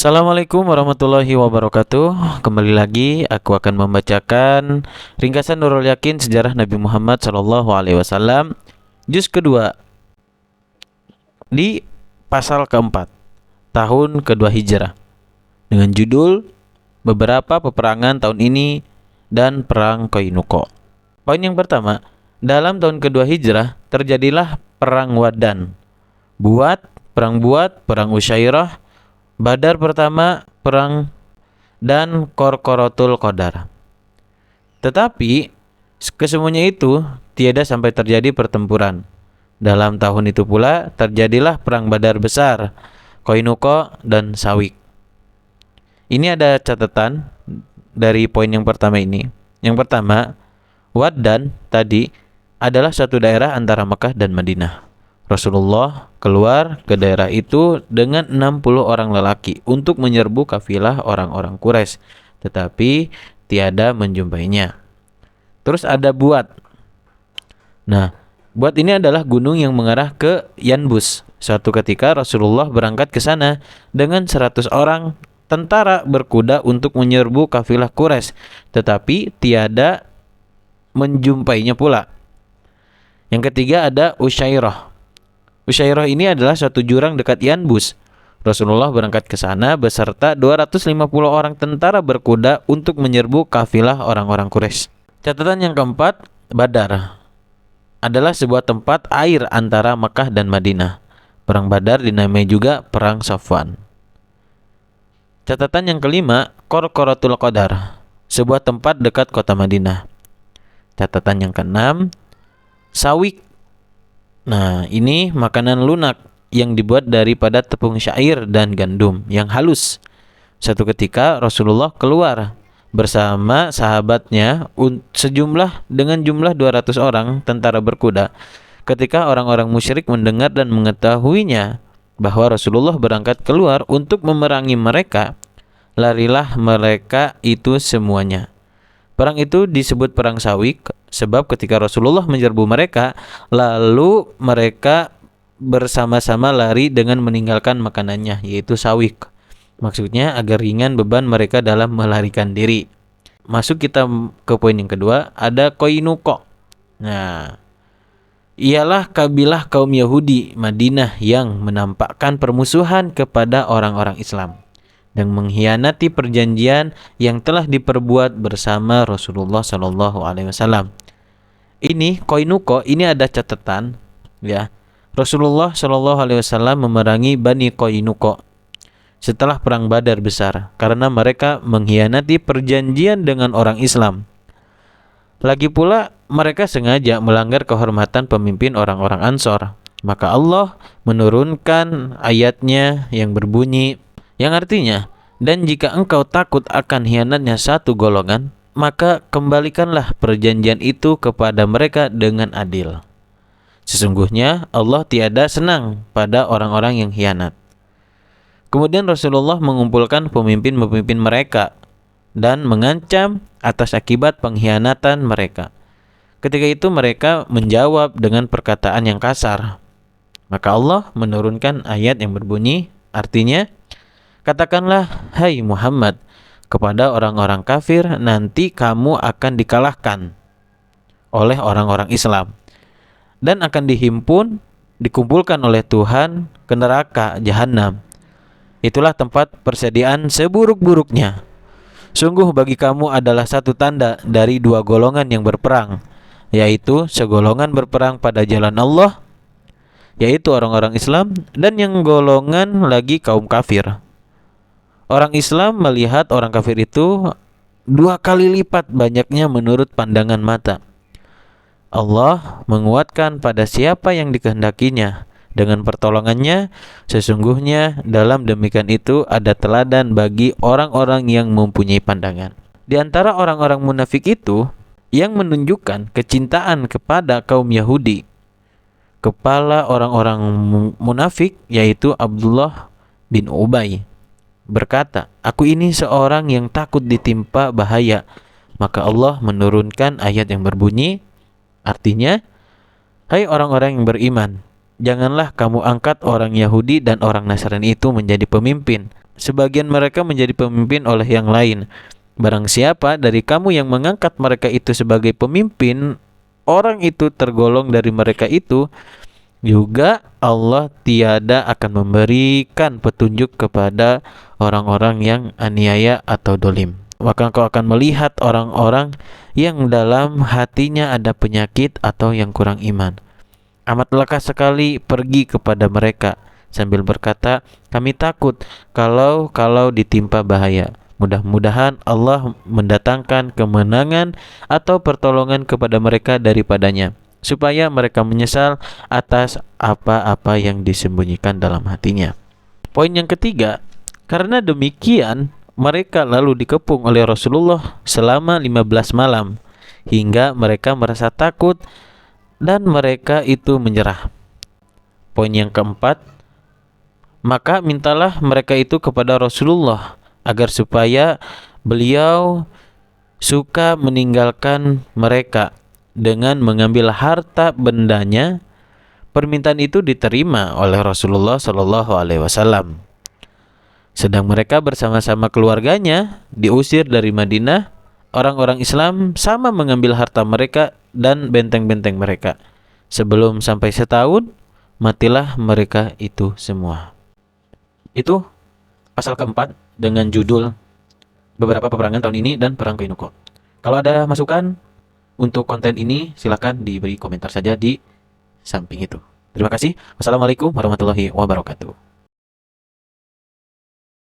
Assalamualaikum warahmatullahi wabarakatuh. Kembali lagi aku akan membacakan ringkasan Nurul Yakin sejarah Nabi Muhammad SAW juz kedua di pasal keempat tahun kedua Hijrah dengan judul beberapa peperangan tahun ini dan perang Qainuqa. Poin yang pertama, dalam tahun kedua Hijrah terjadilah perang Wadan, perang Buat, perang Usyairah, Badar pertama, perang dan Qorqoratul Qadar. Tetapi kesemuanya itu tiada sampai terjadi pertempuran. Dalam tahun itu pula terjadilah perang Badar besar, Qainuqa dan Sawik. Ini ada catatan dari poin yang pertama ini. Yang pertama, Wadan tadi adalah satu daerah antara Mekah dan Madinah. Rasulullah keluar ke daerah itu dengan 60 orang lelaki untuk menyerbu kafilah orang-orang Quraisy, tetapi tiada menjumpainya. Terus ada Buat. Nah, Buat ini adalah gunung yang mengarah ke Yanbus. Suatu ketika Rasulullah berangkat ke sana dengan 100 orang tentara berkuda untuk menyerbu kafilah Quraisy, tetapi tiada menjumpainya pula. Yang ketiga ada Usyairah. Usyairah ini adalah suatu jurang dekat Yanbus. Rasulullah berangkat ke sana beserta 250 orang tentara berkuda untuk menyerbu kafilah orang-orang Quraisy. Catatan yang keempat, Badar adalah sebuah tempat air antara Mekah dan Madinah. Perang Badar dinamai juga Perang Safwan. Catatan yang kelima, Qorqoratul Qadar, sebuah tempat dekat kota Madinah. Catatan yang keenam, Sawik. Nah, ini makanan lunak yang dibuat daripada tepung syair dan gandum yang halus. Satu ketika Rasulullah keluar bersama sahabatnya dengan jumlah 200 orang tentara berkuda. Ketika orang-orang musyrik mendengar dan mengetahuinya bahwa Rasulullah berangkat keluar untuk memerangi mereka, larilah mereka itu semuanya. Perang itu disebut Perang Sawik sebab ketika Rasulullah menyerbu mereka, lalu mereka bersama-sama lari dengan meninggalkan makanannya, yaitu sawik. Maksudnya agar ringan beban mereka dalam melarikan diri. Masuk kita ke poin yang kedua, ada Qainuqa. Nah, ialah kabilah kaum Yahudi Madinah yang menampakkan permusuhan kepada orang-orang Islam dan mengkhianati perjanjian yang telah diperbuat bersama Rasulullah SAW. Ini Qainuqa, ini ada catatan, ya. Rasulullah SAW memerangi Bani Qainuqa setelah perang Badar besar karena mereka mengkhianati perjanjian dengan orang Islam. Lagi pula mereka sengaja melanggar kehormatan pemimpin orang-orang Ansor. Maka Allah menurunkan ayatnya yang berbunyi, yang artinya, dan jika engkau takut akan hianatnya satu golongan, maka kembalikanlah perjanjian itu kepada mereka dengan adil. Sesungguhnya Allah tiada senang pada orang-orang yang hianat. Kemudian Rasulullah mengumpulkan pemimpin-pemimpin mereka dan mengancam atas akibat pengkhianatan mereka. Ketika itu mereka menjawab dengan perkataan yang kasar. Maka Allah menurunkan ayat yang berbunyi, artinya, katakanlah, hai Muhammad, kepada orang-orang kafir, nanti kamu akan dikalahkan oleh orang-orang Islam dan akan dikumpulkan oleh Tuhan ke neraka Jahannam. Itulah tempat persediaan seburuk-buruknya. Sungguh bagi kamu adalah satu tanda dari dua golongan yang berperang, yaitu segolongan berperang pada jalan Allah, yaitu orang-orang Islam, dan yang golongan lagi kaum kafir. Orang Islam melihat orang kafir itu 2 kali lipat banyaknya menurut pandangan mata. Allah menguatkan pada siapa yang dikehendakinya dengan pertolongannya. Sesungguhnya dalam demikian itu ada teladan bagi orang-orang yang mempunyai pandangan. Di antara orang-orang munafik itu yang menunjukkan kecintaan kepada kaum Yahudi, kepala orang-orang munafik yaitu Abdullah bin Ubay berkata, aku ini seorang yang takut ditimpa bahaya. Maka Allah menurunkan ayat yang berbunyi, artinya, hai orang-orang yang beriman, janganlah kamu angkat orang Yahudi dan orang Nasrani itu menjadi pemimpin sebagian mereka menjadi pemimpin oleh yang lain. Barang siapa dari kamu yang mengangkat mereka itu sebagai pemimpin, orang itu tergolong dari mereka itu, juga Allah tiada akan memberikan petunjuk kepada orang-orang yang aniaya atau dolim. Maka engkau akan melihat orang-orang yang dalam hatinya ada penyakit atau yang kurang iman. Amat lekas sekali pergi kepada mereka sambil berkata, kami takut kalau ditimpa bahaya. Mudah-mudahan Allah mendatangkan kemenangan atau pertolongan kepada mereka daripadanya, supaya mereka menyesal atas apa-apa yang disembunyikan dalam hatinya. Poin yang ketiga, karena demikian mereka lalu dikepung oleh Rasulullah selama 15 malam hingga mereka merasa takut dan mereka itu menyerah. Poin yang keempat, maka mintalah mereka itu kepada Rasulullah agar supaya beliau suka meninggalkan mereka dengan mengambil harta bendanya. Permintaan itu diterima oleh Rasulullah Shallallahu Alaihi Wasallam. Sedang mereka bersama-sama keluarganya diusir dari Madinah, orang-orang Islam sama mengambil harta mereka dan benteng-benteng mereka. Sebelum sampai setahun, matilah mereka itu semua. Itu pasal keempat dengan judul beberapa peperangan tahun ini dan Perang Kainuko. Kalau ada masukan untuk konten ini, silakan diberi komentar saja di samping itu. Terima kasih. Wassalamualaikum warahmatullahi wabarakatuh.